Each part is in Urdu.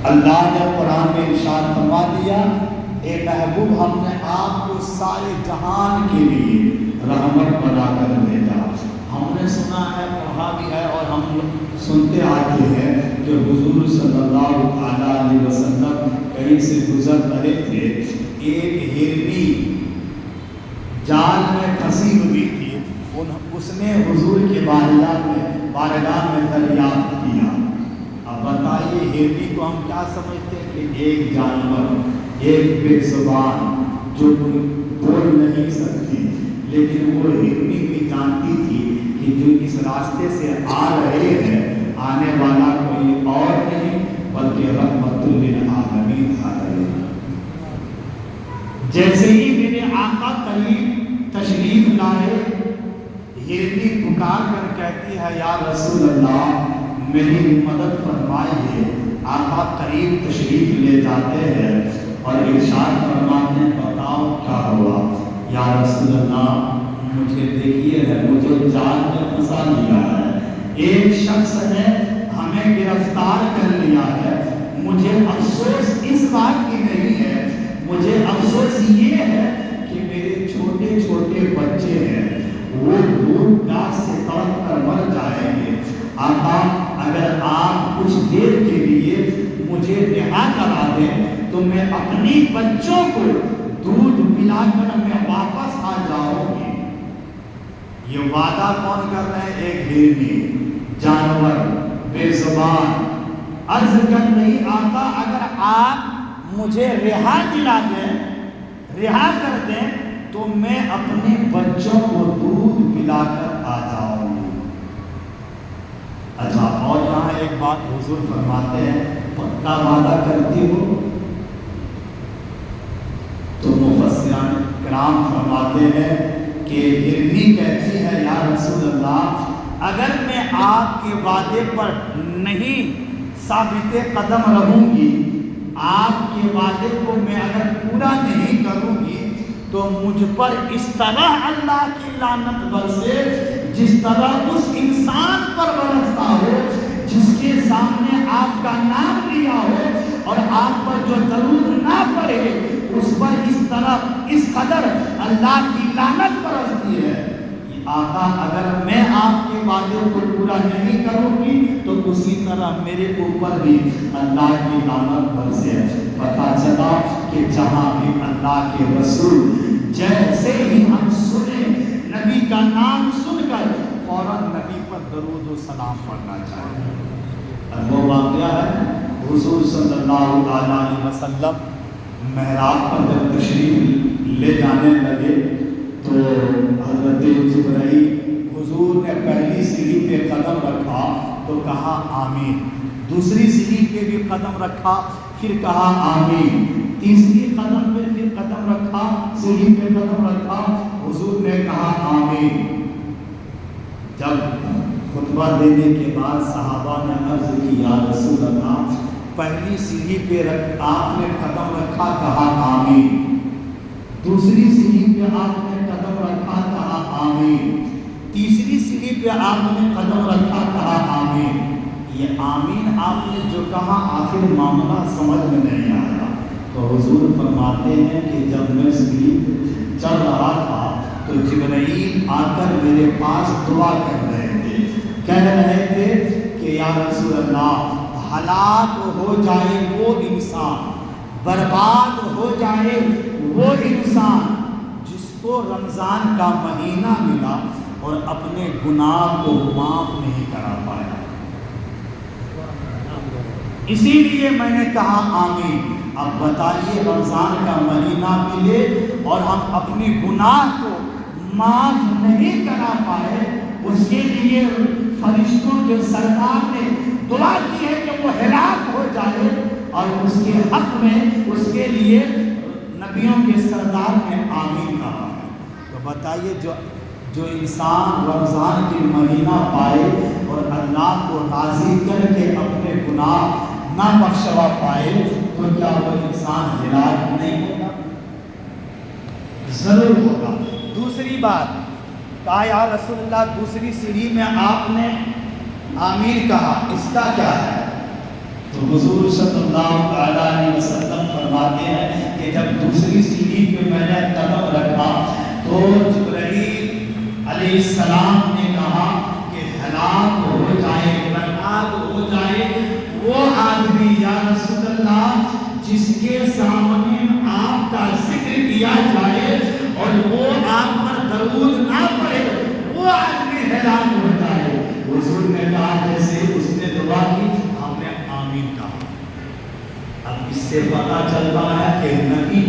اللہ نے قرآن میں ارشاد فرما دیا، اے محبوب ہم نے آپ کو سارے جہان کے لیے رحمت بنا کر بھیجا۔ ہم نے سنا ہے، پڑھا بھی ہے اور ہم سنتے آتے ہیں کہ حضور صلی اللہ علیہ وسلم کہیں سے گزر رہے تھے، ایک ہرنی جال میں پھنسی ہوئی تھی، اس نے حضور کے بارگاہ میں دریافت کیا۔ اب بتائیے ہرنی کو ہم کیا سمجھتے ہیں کہ ایک جانور، ایک بے زبان جو بول نہیں سکتی، لیکن وہ ہرنی بھی جانتی تھی کہ جو اس راستے سے آ رہے ہیں، آنے والا کوئی اور نہیں بلکہ رحمت للعالمین آ رہے ہیں۔ جیسے ہی میرے آقا قریب تشریف لائے، ہرنی پکار کر کہتی ہے، یا رسول اللہ میری مدد فرمائیے۔ آقا قریب تشریف لے جاتے ہیں اور ارشاد فرماتے ہیں، بتاؤ کیا ہوا؟ یا رسول اللہ مجھے دیکھیے ہے، مجھے جال میں پھنسا لیا ہے، ایک شخص نے ہمیں گرفتار کر لیا ہے۔ مجھے افسوس اس بات کی نہیں ہے، مجھے افسوس یہ ہے کہ میرے چھوٹے چھوٹے بچے ہیں، وہ بھوک پیاس سے تڑپ کر مر جائیں گے۔ آقا اگر آپ کچھ دیر کے لیے مجھے رہا کرا دیں تو میں اپنی بچوں کو دودھ پلا کر میں واپس آ جاؤں گی۔ یہ وعدہ کون کر رہے ہیں؟ ایک ہرنی جانور بے زبان عرض کر رہی، آقا اگر آپ مجھے رہا دلا دیں، رہا کر دیں تو میں اپنے بچوں کو دودھ پلا کر آ جاؤں گی۔ اچھا، اور یہاں ایک بات حضور فرماتے ہیں، پکا وعدہ کرتی ہو؟ تو مفسران کرام فرماتے ہیں کہ ہرنی کہتی ہے، یا رسول اللہ اگر میں آپ کے وعدے پر نہیں ثابت قدم رہوں گی، آپ کے وعدے کو میں اگر پورا نہیں کروں گی تو مجھ پر اس طرح اللہ کی لعنت برسے جس طرح اس انسان پر برستا ہو جس کے سامنے آپ کا نام لیا ہو اور آپ پر جو درود نہ پڑے، اس پر اس طرح اس قدر اللہ کی لعنت برستی ہے۔ آقا اگر میں آپ کے وعدے کو پورا نہیں کروں گی تو اسی طرح میرے اوپر بھی اللہ کی لعنت برسے۔ پتہ چلا کہ جہاں بھی اللہ کے رسول جیسے ہی ہم سنیں نبی کا نام سن کر فوراً نبی پر درود و سلام پڑھنا چاہیے۔ وہ واقعہ ہے، حضور صلی اللہ علیہ وسلم محراب پر جب تشریف لے جانے لگے تو حضرت جبرائیل حضور نے پہلی سیڑھی پہ قدم رکھا تو کہا آمین، دوسری سیڑھی پہ بھی قدم رکھا پھر کہا آمین، تیسری قدم پہ پھر قدم رکھا، سیڑھی پہ قدم رکھا، حضور نے کہا آمین۔ جب خطبہ دینے کے بعد صحابہ نے عرض کی، یا رسول اللہ پہلی سیڑھی پہ آپ نے قدم رکھا، کہا آمین، دوسری سیڑھی پہ آپ نے قدم رکھا، کہا آمین، تیسری سیڑھی پہ آپ نے قدم رکھا، کہا آمین۔ یہ آمین آپ نے جو کہا آخر معاملہ سمجھ میں نہیں آیا تو حضور فرماتے ہیں کہ جب میں سیڑھی چڑھ رہا تھا تو جبرائیل آ کر میرے پاس دعا کر رہے تھے، کہہ رہے تھے کہ یا رسول اللہ ہلاک ہو جائے وہ انسان، برباد ہو جائے وہ انسان جس کو رمضان کا مہینہ ملا اور اپنے گناہ کو معاف نہیں کرا پایا۔ اسی لیے میں نے کہا آمین۔ اب بتائیے رمضان کا مہینہ ملے اور ہم اپنے گناہ کو معاف نہیں کرا پائے، اس کے لیے فرشتوں کے سردار نے دعا کی ہے کہ وہ ہلاک ہو جائے، اور اس کے حق میں اس کے لیے نبیوں کے سردار نے آمین کہا ہے۔ تو بتائیے جو انسان رمضان کے مہینہ پائے اور اللہ کو راضی کر کے اپنے گناہ نہ بخشوا پائے تو کیا وہ انسان ہلاک نہیں ہوگا؟ ضرور ہوگا۔ دوسری بات کہا، یا رسول اللہ دوسری سیڑھی میں آپ نے آمین کہا، اس کا کیا ہے؟ تو حضور صلی اللہ علیہ وسلم فرماتے ہیں کہ جب دوسری سیڑھی پہ میں نے قدم رکھا تو جبرائیل علیہ السلام نے کہا کہ ہلاک ہو جائے، برباد ہو جائے وہ آدمی یا رسول اللہ جس کے سامنے آپ کا ذکر کیا جائے اور وہ آپ پر درود نہ پڑے، وہ آدمی ہلاک ہو جائے۔ حضور نے کہا جیسے اس نے دعا کی ہم نے آمین کہا۔ اب اس سے پتا چلتا ہے کہ نبی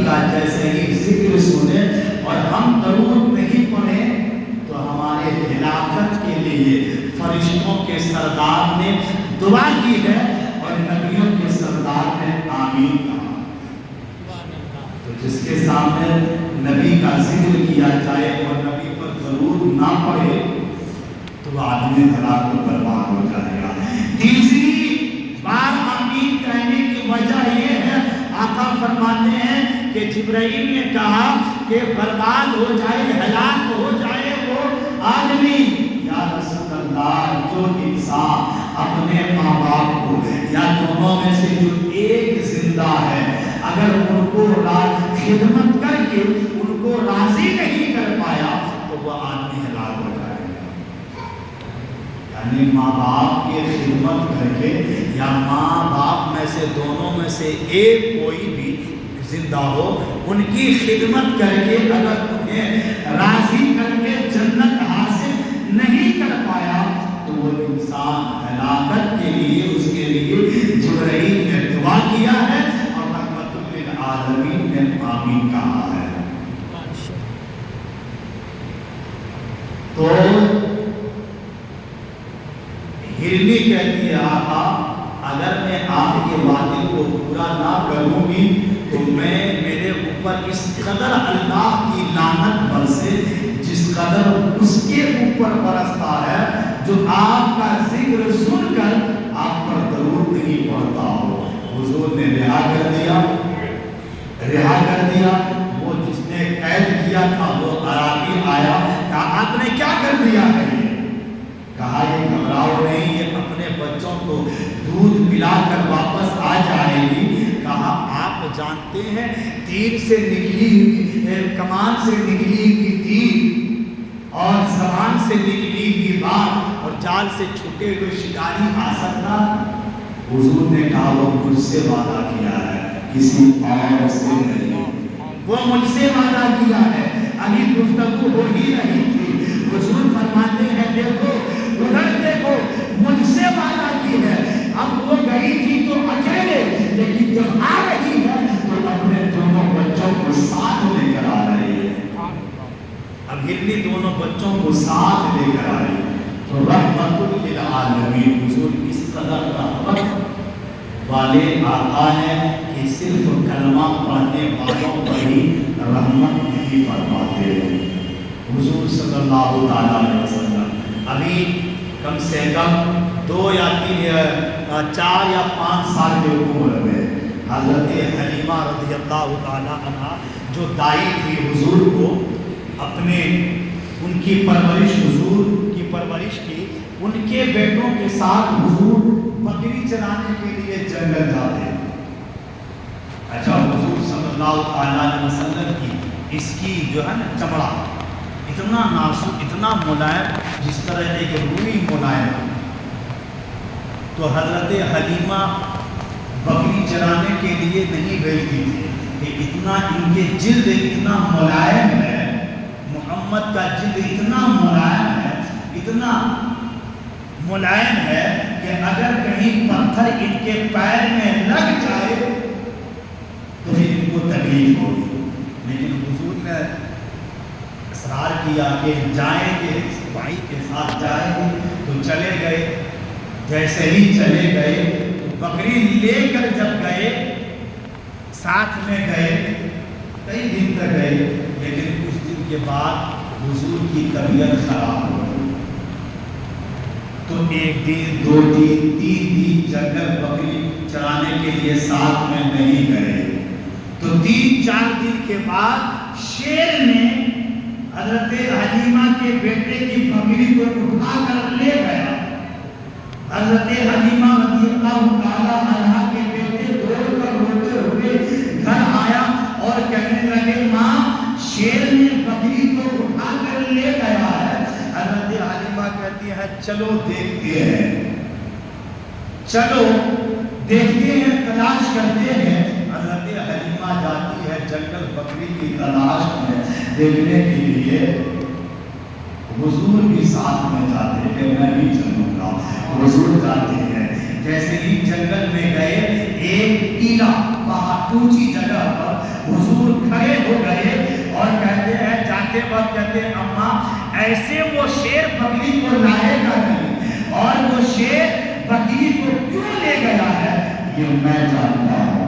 کا جیسے ہی ذکر سنے اور ہم درود نہیں پڑھیں تو ہمارے ہلاکت کے لیے فرشتوں کے سردار نے دعا کی ہے اور نبیوں کے سردار نے آمین کہا۔ تو جس کے سامنے نبی کا ذکر کیا جائے اور نبی پر درود نہ پڑھے تو آدمی ہلاک و برباد ہو جائے گا۔ تیسری بار آمین کہنے کی وجہ یہ ہے، آقا فرماتے ہیں کہ جبرائیل نے کہا کہ برباد ہو جائے، ہلاک ہو جائے وہ آدمی، یا رسول اللہ جو انسان اپنے ماں باپ کو یا دونوں میں سے جو ایک زندہ ہے اگر ان کو خدمت کر کے ان کو راضی نہیں کر پایا تو وہ آدمی ہلاک ہو جائے گا۔ یعنی ماں باپ کی خدمت کر کے یا ماں باپ میں سے دونوں میں سے ایک کوئی بھی زندہ ہو، ان کی خدمت کر کے اگر انہیں راضی کر کے جنت حاصل نہیں کر پایا تو وہ انسان ہلاکت کے لیے اس کے لیے جبرائیل نے دعا کیا ہے اور رحمت للعالمین نے آمین کہا ہے۔ تو ہرنی کہتی ہے آقا اگر میں آپ کے وعدے کو پورا نہ کروں گی تو میرے اوپر اس قدر اللہ کی لعنت برسے جس قدر اس کے اوپر برستا ہے جو آپ کا ذکر سن کر آپ پر درود نہیں پڑتا ہو۔ حضور نے رہا کر دیا وہ جس نے قید کیا تھا وہ عربی آیا، کہا آپ نے کیا کر دیا ہے؟ کہا یہ گھبراؤ نہیں، یہ اپنے بچوں کو دودھ پلا کر واپس آ جائے گی۔ کہا آپ جانتے ہیں تیر سے نکلی ہوئی کمان سے نکلی ہوئی تیر اور زبان سے نکلی ہوئی بات اور جال سے چھوٹے ہوئے شکاری آ سکتا؟ حضور نے کہا وہ مجھ سے وعدہ کیا ہے کسی اور سے نہیں، وہ مجھ سے وعدہ کیا ہے۔ ابھی گفتگو ہو ہی رہی تھی، حضور فرماتے ہیں دیکھو ادھر دیکھو مجھ سے وعدہ کی ہے۔ اب وہ گئی تھی تو اکیلے، لیکن جب آ رہی ہے تو اپنے دونوں بچوں کو ساتھ لے کر آ رہی ہے۔ اب ہرنی دونوں بچوں کو ساتھ لے کر آئی تو رحمت للعالمین، حضور اس قدر رحمت والے آقا ہیں کہ صرف کلمہ پڑھنے والوں پر ہی رحمت نہیں فرماتے۔ حضور صلی اللہ علیہ وسلم ابھی کم سے کم 2 یا 3 4 یا 5 سال کے عمر میں حضرت حلیمہ رضی اللہ تعالی عنہ جو دائی تھی حضور کو اپنے ان کی پرورش حضور کی پرورش کی، ان کے بیٹوں کے ساتھ حضور بکری چرانے کے لیے جنگل جاتے۔ اچھا حضور صلی اللہ علیہ وسلم کی اس کی جو ہے نا چمڑا اتنا نازک اتنا ملائم جس طرح ایک روئی ملائم، تو حضرت حلیمہ بکری چرانے کے لیے نہیں بھیجتی تھی کہ اتنا ان کے جلد اتنا ملائم ہے، محمد کا جلد اتنا ملائم ہے، اتنا ملائم ہے کہ اگر کہیں پتھر ان کے پیر میں لگ جائے تو پھر ان کو تکلیف ہوگی۔ لیکن حضور نے اصرار کیا کہ جائیں گے، بھائی کے ساتھ جائیں گے، تو چلے گئے۔ جیسے ہی چلے گئے تو بکری لے کر جب گئے، ساتھ میں گئے، کئی دن تک گئے، لیکن کچھ دن کے بعد حضور کی طبیعت خراب ہو گئی۔ تو 1 دن 2 دن 3 دن جنگل بکری چرانے کے لیے ساتھ میں نہیں گئے، تو 3-4 دن کے بعد شیر نے حضرت حلیمہ کے بیٹے کی بکری کو اٹھا کر لے گیا حضرت حلیمہ رضی اللہ تعالیٰ عنہا کے بیٹے دوڑ کر روتے ہوئے گھر آیا اور کہنے لگے ماں شیر نے بکری کو اٹھا کر لے گیا ہے۔ حضرت حلیمہ کہتی ہے چلو دیکھتے ہیں، چلو دیکھتے ہیں، تلاش کرتے ہیں۔ حضرت حلیمہ جاتی ہے جنگل بکری کی تلاش میں دیکھنے کے لیے، حضور بھی ساتھ میں جاتے ہیں، میں بھی چلوں گا۔ حضور جاتے ہیں، جیسے ہی جنگل میں گئے ایک ٹیلا بہت اونچی جگہ پر حضور کھڑے ہو گئے اور کہتے ہیں جاتے وقت کہتے ہیں اماں ایسے وہ شیر بکری کو لائے گا نہیں، اور وہ شیر بکری کو کیوں لے گیا ہے یہ میں جانتا ہوں،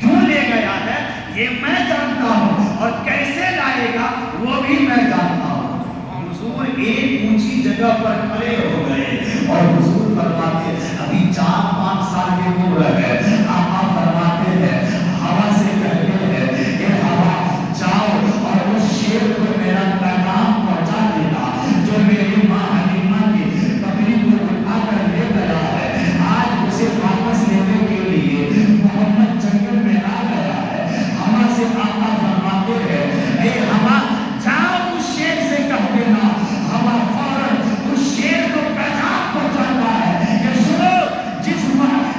کیوں لے گیا ہے یہ میں جانتا ہوں، اور کیسے لائے گا وہ بھی میں جانتا ہوں۔ حضور ایک اونچی جگہ پر کھڑے ہو گئے اور حضور فرماتے ابھی 4-5 سال کے عمر ہے، آقا فرماتے ہیں ہوا سے کہتے ہیں کہ ہوا جاؤ اور اس شیر کو میرا پیغام پہنچا دینا جو میری ماں حلیمہ کی بکری کو اٹھا کر لے گیا ہے، آج اسے واپس لینے کے لیے محمد جنگل میں آ گیا ہے۔ ہوا سے آقا فرماتے ہیں اے ہوا جاؤ اس شیر سے کہہ دینا، ہوا فوراً اس شیر کو پیغام پہنچاتا ہے کہ سنو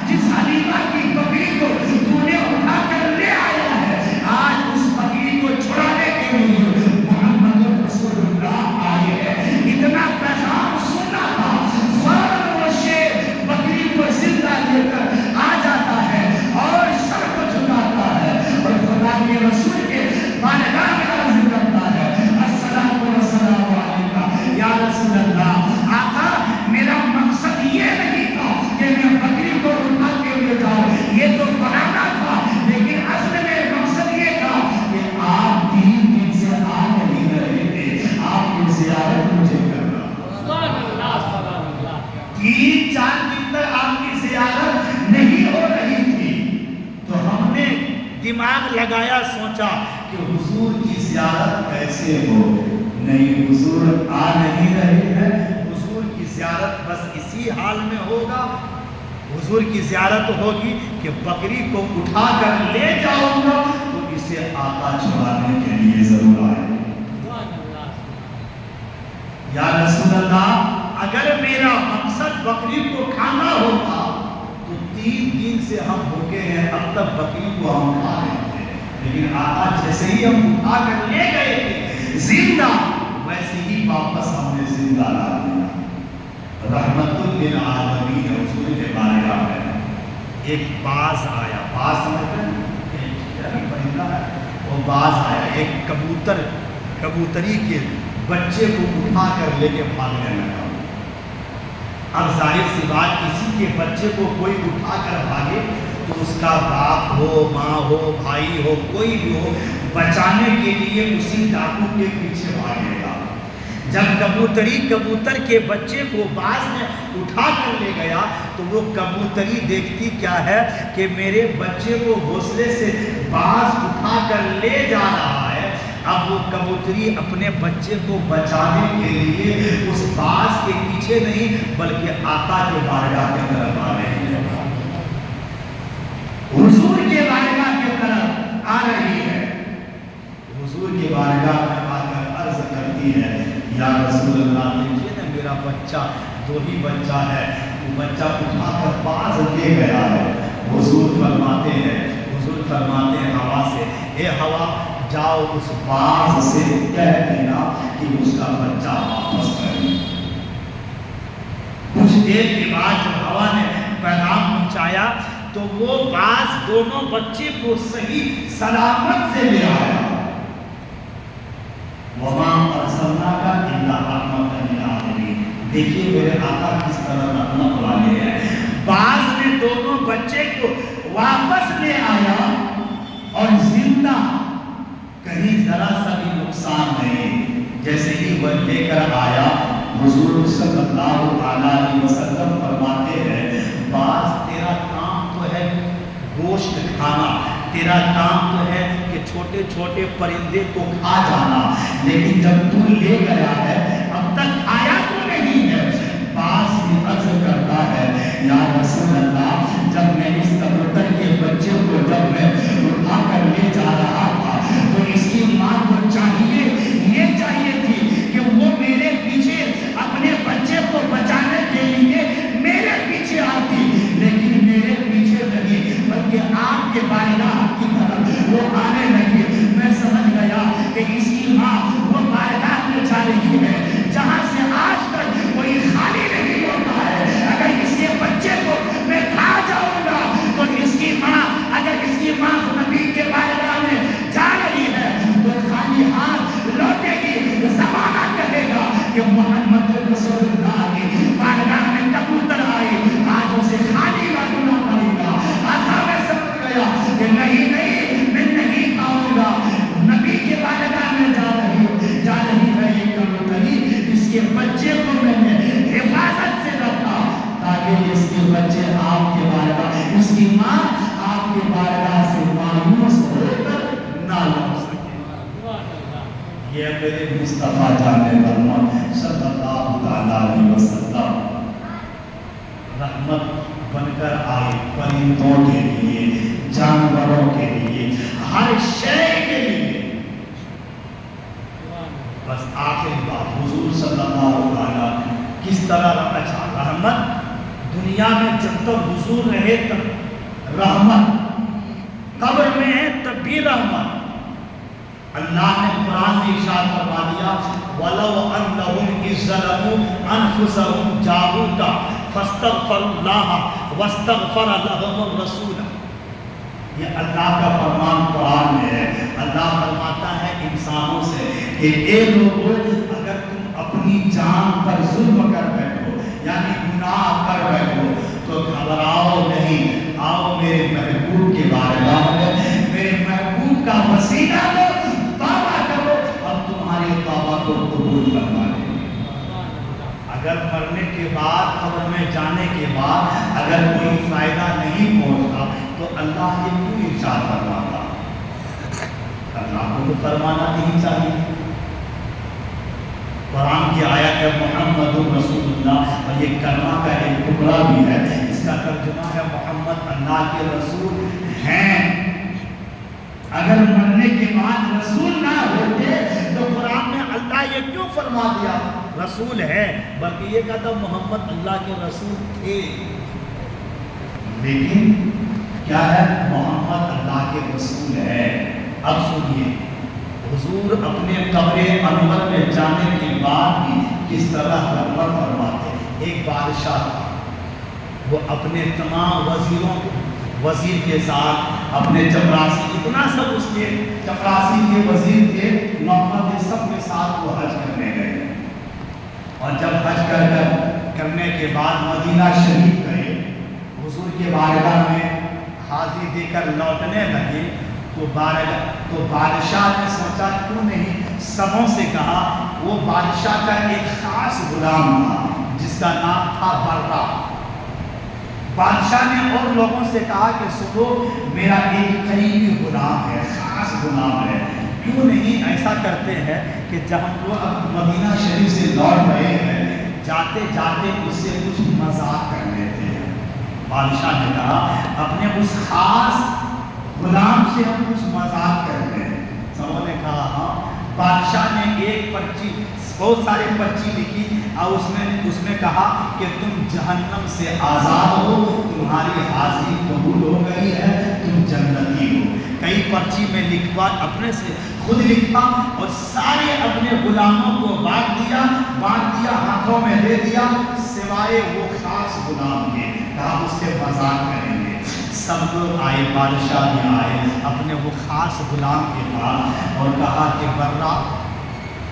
جس حلیمہ کی بکری کو تو نے اٹھا کر لے آیا ہے، آج اس بکری کو چھڑانے کے لیے محمد رسول اللہ آئے ہیں۔ اتنا پیغام سننا تھا، فوراً وہ شیر بکری کو زندہ لے کر آ جاتا ہے اور سر کو جھکاتا ہے اور خدا کے رسول کے بارگاہ میں عرض کرتا ہے السلام علیکم یا رسول اللہ۔ آقا میرا مقصد یہ نہیں تھا کہ میں بکری کو اٹھا کے لے جاؤں، یہ تو بنانا تھا، لیکن اصل میں مقصد یہ تھا کہ آپ 3 دن سے آ نہیں رہے تھے، آپ کی زیارت مجھے کرنا، 3-4 دن تک آپ کی زیارت نہیں ہو رہی تھی، تو ہم نے دماغ لگایا، سوچا کہ حضور کی زیارت کیسے ہو، نہیں حضور آ نہیں رہے ہیں، حضور کی زیارت بس اسی حال میں ہوگا، حضور کی زیارت ہوگی کہ بکری کو اٹھا کر لے جاؤں گا تو اسے آقا چھڑانے کے لیے ضرور آئے۔ یا رسول اللہ اگر میرا مقصد بکری کو کھانا ہوتا تو 3 دن سے ہم بھوکے ہیں، اب تک بکری کو ہم کھا رہے تھے، لیکن آقا جیسے ہی ہم اٹھا کر لے گئے تھے زندہ، ویسے ہی واپس ہم نے زندہ لا دیا۔ رحمت للعالمین حضور کے بارگاہ میں ایک باز آیا، باز سمجھتے ہیں ایک پرندہ ہے، وہ باز آیا، ایک کبوتری کے بچے کو اٹھا کر لے کے بھاگنے لگا۔ اب ظاہر سی بات کسی کے بچے کو کوئی اٹھا کر بھاگے تو اس کا باپ ہو، ماں ہو، بھائی ہو، کوئی بھی ہو، بچانے کے لیے اسی ڈاکو کے پیچھے بھاگے گا۔ جب کبوتر کے بچے کو باز نے اٹھا کر لے گیا تو وہ کبوتری دیکھتی کیا ہے کہ میرے بچے کو گھونسلے سے باز اٹھا کر لے جا رہا ہے، اب وہ کبوتری اپنے بچے کو بچانے کے لیے اس باز کے پیچھے نہیں بلکہ آقا کے بارگاہ کی طرف آ رہی ہے، حضور کے بارگاہ کی طرف آ رہی ہے۔ حضور کے بارگاہ میں آ کر عرض کرتی ہے یا رسول اللہ دیکھیے نا میرا بچہ 2 ہی بچہ ہے، وہ بچہ اٹھا کر باز لے گیا ہے۔ حضور فرماتے ہیں ہوا سے اے ہوا جاؤ اس باز سے کہہ دینا کہ اس کا بچہ واپس کرے۔ کچھ دیر کے بعد جب ہوا نے پیغام پہنچایا تو وہ باز دونوں بچے کو صحیح سلامت سے لے آیا۔ وَمَا أَرْسَلْنَاكَ إِلَّا رَحْمَةً لِلْعَالَمِينَ۔ دیکھیے میرے آقا کس طرح رحمت والے ہیں، باز نے دونوں بچے کو واپس لے آیا اور زندہ، کہیں ذرا سا بھی نقصان نہیں، جیسے ہی وہ لے کر آیا حضور صلی اللہ علیہ وسلم فرماتے ہیں باز تیرا کام تو ہے گوشت کھانا، تیرا کام تو ہے کہ چھوٹے چھوٹے پرندے کو کھا جانا، لیکن جب تو لے گیا ہے اب تک آیا تو نہیں ہے۔ باز بھی عرض کرتا یا رسول اللہ جب میں اس کبوتر کے بچے کو جب میں اٹھا کر لے جا رہا تھا تو اس کی ماں کو یہ چاہیے تھی کہ وہ میرے پیچھے اپنے بچے کو بچانے کے لیے میرے پیچھے آتی، لیکن میرے پیچھے نہیں بلکہ آپ کے بارگاہ کی طرف وہ آنے لگی۔ میں سمجھ گیا کہ اس کی ماں وہ بارگاہ میں جا رہی ہے جہاں سے آج تک کوئی خالی نہیں ہوتا ہے۔ اگر اس کے بچے کو میں کھا جاؤں گا تو اس کی ماں، اگر اس کی ماں نبی کے بارگاہ میں جا رہی ہے تو خالی ہاتھ لوٹے گی، زمانہ کہے گا کہ محمد رسول اللہ کی بارگاہ میں کبوتر آئی، آج اسے خالی لوٹنا پڑے گا۔ آقا میں سمجھ گیا کہ نہیں میں نہیں کھاؤں گا، نبی کے بارگاہ میں جا رہی ہے یہ کبوتری، اس کے بچے کو میں نے حفاظت سے رکھا تاکہ اس کے بچے آپ کے بارگاہ، اس کی ماں آپ کے بارگاہ سے مایوس ہو کر نہ لوٹ سکے۔ یہ میرے مصطفیٰ جان محمد صلی اللہ علیہ وسلم رحمت بن کر آئے پرندوں کے لیے، جانوروں کے لیے، ہر شے کے لیے۔ بس آخر بات حضور صلی اللہ علیہ وسلم کس طرح اچھا رحمت دنیا میں جب تک حضور رہے تب رحمت، قبر میں ہے تب بھی رحمت۔ اللہ نے قرآن میں ارشاد فرما دیا وَلَوْ أَنَّهُمْ إِذْ ظَلَمُوا أَنفُسَهُمْ جَاءُوكَ فَاسْتَغْفَرُوا اللَّهَ وَاسْتَغْفَرَ لَهُمُ الرَّسُولُ۔ یہ اللہ کا فرمان قرآن میں ہے۔ اللہ فرماتا ہے انسانوں سے کہ اے لوگوں، اگر تم اپنی جان پر ظلم کر بیٹھو یعنی گناہ کر بیٹھو تو گھبراؤ نہیں، آؤ میرے محبوب کے بارگاہ میں، میرے محبوب کا وسیلہ لو، توبہ کرو، اب تمہاری توبہ کو قبول فرما لیں۔ اگر مرنے کے بعد، قبر میں جانے کے بعد اگر کوئی فائدہ نہیں پہنچتا تو اللہ یہ کیوں ارشاد فرماتا؟ اللہ کو تو فرمانا نہیں چاہیے۔ قرآن کی آیت ہے محمد رسول اللہ، اور یہ کلمہ کا ایک ٹکڑا بھی ہے، اس کا ترجمہ ہے محمد اللہ کے رسول ہیں۔ اگر مرنے کے بعد رسول نہ ہوتے تو قرآن میں اللہ یہ کیوں فرما دیا رسول ہے، بلکہ یہ کہتا محمد اللہ کے رسول تھے۔ لیکن کیا ہے؟ محمد اللہ کے رسول ہے۔ اب سنیے حضور اپنے قبر انور میں جانے کے بعد بھی کس طرح رحمت فرماتے۔ ایک بادشاہ تھا، وہ اپنے تمام وزیر کے ساتھ اپنے چپراسی، اتنا سب اس کے چپراسی کے وزیر تھے، نوکر تھے، سب کے ساتھ وہ حج کرنے گئے۔ اور جب حج کرنے کے بعد مدینہ شریف گئے، حضور کے بارگاہ میں حاضری دے کر لوٹنے لگے تو بادشاہ نے سوچا کیوں نہیں سبوں سے کہا۔ وہ بادشاہ کا ایک خاص غلام تھا جس کا نام تھا برا۔ بادشاہ نے اور لوگوں سے کہا کہ سنو، میرا ایک قریبی غلام ہے، خاص غلام ہے، کیوں نہیں ایسا کرتے ہیں کہ جب ہم لوگ مدینہ شریف سے لوٹ رہے ہیں، جاتے جاتے اس سے کچھ مذاق کر لیتے ہیں۔ بادشاہ نے کہا اپنے اس خاص غلام سے ہم کچھ مذاق کرتے ہیں۔ سبوں نے کہا ہاں۔ بادشاہ نے ایک پرچی، بہت ساری پرچی لکھی اور اس میں کہا کہ تم جہنم سے آزاد ہو، تمہاری حاضری قبول ہو گئی ہے، تم جنتی ہو۔ کئی پرچی میں لکھوا، اپنے سے خود لکھا اور سارے اپنے غلاموں کو بانٹ دیا، ہاتھوں میں دے دیا، سوائے وہ خاص غلام کے، کہا اس سے مذاق کریں گے۔ سب لوگ آئے، بادشاہ بھی آئے اپنے وہ خاص غلام کے پاس اور کہا کہ برا،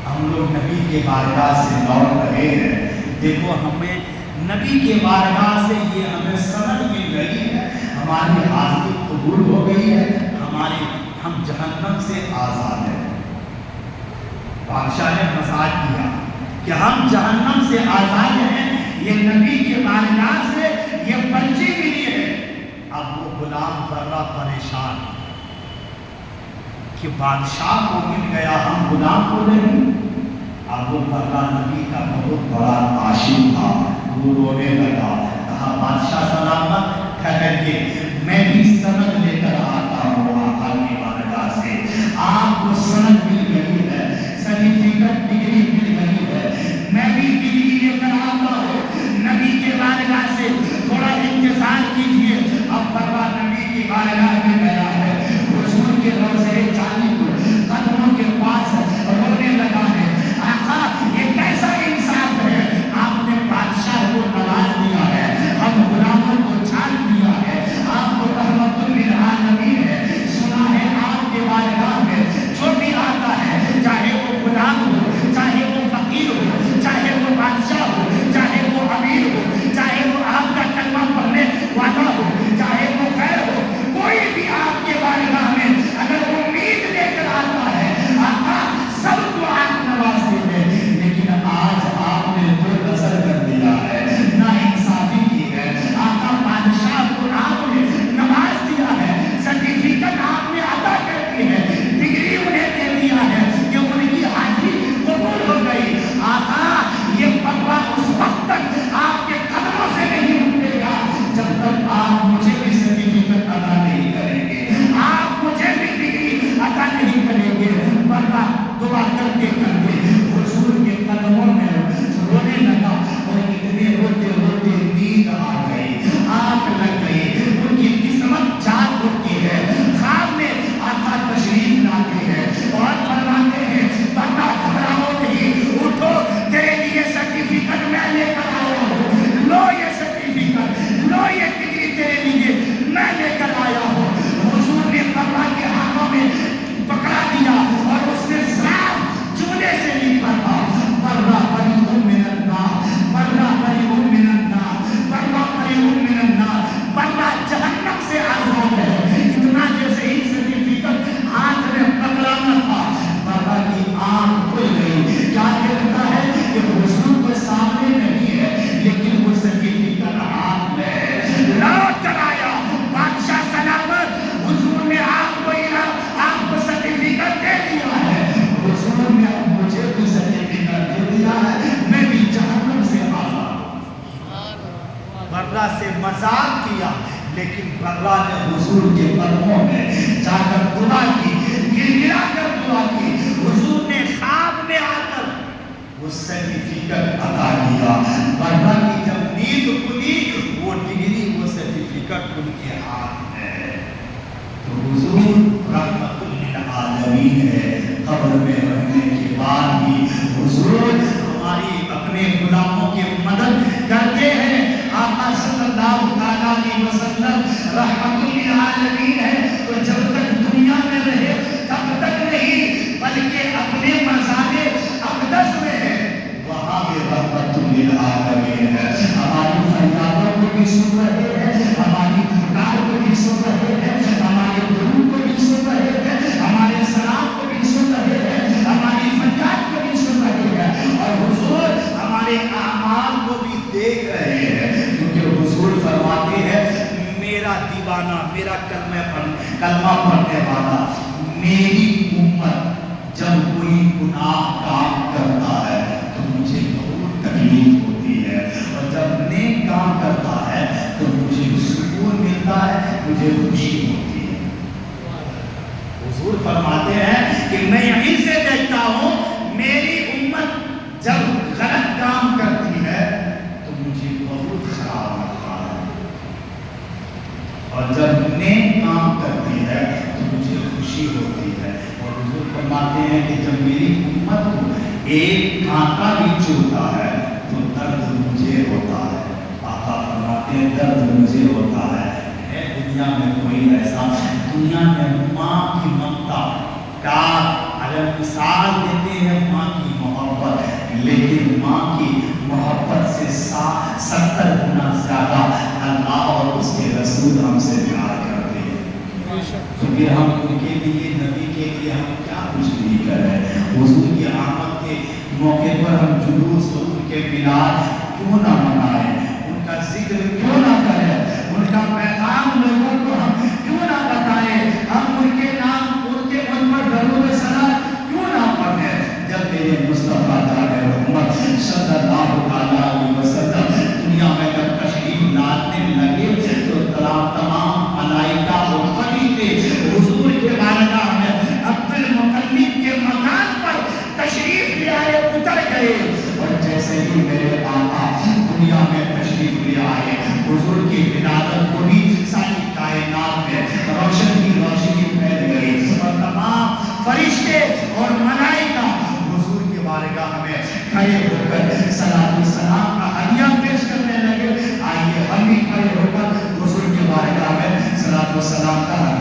ہم لوگ نبی کے بارگاہ سے لوٹ رہے ہیں، دیکھو ہمیں نبی کے بارگاہ سے یہ ہمیں سند مل گئی ہے، ہماری حاضری قبول ہو گئی ہے، ہم جہنم سے آزاد ہیں۔ بادشاہ نے مزاق کیا کہ ہم جہنم سے آزاد ہیں، یہ نبی کے بارگاہ سے یہ پرچی ملی ہے۔ اب وہ غلام برا پریشان کہ بادشاہ کو مل گیا، ہم غلام کو نہیں۔ اب وہ برا نبی کا بہت بڑا عاشق تھا، وہ رونے لگا، کہا کہا بادشاہ سلامت ٹھہریے، میں بھی سند لے کر آتا ہوں آقا کی بارگاہ سے۔ آپ کو سند مل گئی ہے، سرٹیفکیٹ ڈگری مل گئی ہے، میں بھی ڈگری لے کر آتا ہوں نبی کے بارگاہ سے، تھوڑا انتظار کیجئے۔ اب برا نبی کی بارگاہ میں گیا ہے، حضور کے روضہ جانی کو قدموں کے پاس رونے لگا ہے۔ آقا یہ کیسا انصاف ہے، آپ نے بادشاہ کو نواز دیا ہے، ہم غلاموں کو چھان دیا ہے، آپ کو رحمت للعالمین ہے، سنا ہے آپ کے بارگاہ میں جو بھی آتا ہے، چاہے وہ غلام ہو، چاہے وہ فقیر ہو، چاہے وہ بادشاہ ہو، چاہے وہ امیر ہو، چاہے وہ آپ کا کلمہ پڑھنے والا ہو، چاہے وہ غیر ہو، کوئی بھی آپ کے بارگاہ میں اگر امید لے کر آتا ہے، آقا سب کو آپ نوازتے ہیں۔ لیکن آج آپ نے تو نظر کر دیا ہے، نا انصافی کی ہے، آقا بادشاہ کو آپ نے نواز دیا ہے، سرٹیفکیٹ آپ نے عطا کر دی ہے، ڈگری انہیں دے دیا ہے کہ ان کی حاضری قبول ہو گئی۔ آقا یہ پروا اس وقت تک آپ کے قدموں سے نہیں اٹھے گا جب تک آپ مجھے بھی سرٹیفکیٹ عطا نہیں کریں گے، آپ مجھے بھی ڈگری عطا نہیں کریں گے۔ پروا دعا کرتے کرتے حضور کے قدموں میں رونے لگا، اور اتنے روتے روتے نیند آ گئی، آنکھ لگ گئی، ان کی قسمت جاگ اٹھتی ہے، خواب میں آقا تشریف لاتے ہیں اور فرماتے ہیں پروا گھبراؤ نہیں، اٹھو تیرے لیے سرٹیفکیٹ میں لے کر آیا ہوں، لو یہ سرٹیفکیٹ، لو یہ ڈگری تیرے لیے میں لے کر آیا ہوں۔ حضور نے پروا کے ہاتھوں میں پکڑا دیا اور اس نے صاف جملے سے لکھا تھا پروا بریء من النار، پروا بریء من النار، پروا بریء من النار، پروا جہنم سے آزاد ہے۔ اتنا جیسے ہی سرٹیفکیٹ ہاتھ میں پکڑانا تھا، پروا کی آنکھ کھل گئی، کیا کہتا ہے کہ حضور کو سامنے نہیں ہے لیکن وہ سرٹیفکیٹ ہاتھ میں ہے، لوٹ کر آیا بادشاہ سلامت، حضور نے آپ کو آپ کو سرٹیفکیٹ دے دیا ہے، حضور نے مجھے بھی سرٹیفکیٹ دے دیا ہے، میں بھی جہنم سے آزاد ہوں۔ برا سے مذاق کیا لیکن برا نے حضور کے قدموں میں جا کر دعا کی، گر گرا کر دعا کی، حضور نے خواب میں آ کر وہ سرٹیفکیٹ عطا کیا۔ برا کی جب نیند کھلی وہ ڈگری وہ سرٹیفکیٹ ان کے ہاتھ میں ہے۔ تو حضور رحمت للعالمین ہے، قبر میں رہنے کے بعد بھی حضور ہماری اپنے غلاموں کی مدد کرتے ہیں۔ آقا صلی اللہ علیہ وسلم رحمت للعالمین ہے، تو جب تک دنیا میں رہے تب تک نہیں بلکہ اپنے مزار اقدس میں ہے، وہاں بھی رحمت للعالمین ہے۔ ہماری فریادوں کو بھی سن رہے ہیں، ہماری پکار کو بھی سن رہے ہیں، ہمارے درود کو بھی سن رہے ہیں، ہمارے سلام کو بھی سن رہے ہیں، ہماری فریاد کو بھی سن رہے ہیں، اور حضور ہمارے اعمال کو بھی دیکھ رہے ہیں، کیونکہ حضور فرماتے ہیں میرا دیوانہ، میرا کلمہ پڑھنے والا، میری امت جب کوئی گناہ کام کرتا ہے تو مجھے بہت تکلیف ہوتی ہے، اور جب نیک کام کرتا ہے تو مجھے سکون ملتا ہے، مجھے خوشی ہوتی ہے۔ حضور فرماتے ہیں کہ میں یہیں سے دیکھتا ہوں میری امت جب غلط کام کرتی ہے تو مجھے بہت خراب لگتا ہے، اور جب نیک کام کرتی ہے تو مجھے خوشی ہوتی ہے۔ اور حضور فرماتے ہیں کہ جب میری امت کو ایک کانٹا بھی چبھتا ہے تو درد مجھے ہوتا ہے۔ آقا فرماتے ہیں درد مجھے ہوتا ہے۔ دنیا میں کوئی ایسا، دنیا میں ماں کی ممتا کا اگر مثال دیتے ہیں ماں کی محبت، لیکن ماں کی محبت سے 70 گنا زیادہ اللہ اور اس کے رسول ہم سے پیار کرتے ہیں۔ تو پھر ہم ان کے لیے، نبی کے لیے ہم کیا کچھ نہیں کر رہے؟ حضور کی آمد کے موقع پر ہم جلوس تو ان کے میلاد کیوں نہ منائیں، ان کا ذکر کیوں نہ کریں، ان کا پیغام لوگوں کو ہم کیوں نہ بتائیں، ہم ان کے نام، ان کے ان پر درود سلام کیوں نہ پڑھیں، جب میرے مصطفیٰ جان محمد صلی اللہ علیہ وسلم دنیا میں جب تشریف لا حضور کی ولادت کو بھی ساری کائنات میں روشن کی روشنی پھیل گئی اور تمام فرشتے اور ملائکہ حضور کے بارگاہ میں کھڑے ہو کر صلاۃ و سلام کا ہدیہ پیش کرنے لگے. آئیے ہم بھی کھڑے ہو کر حضور کے بارگاہ میں صلاۃ و سلام کا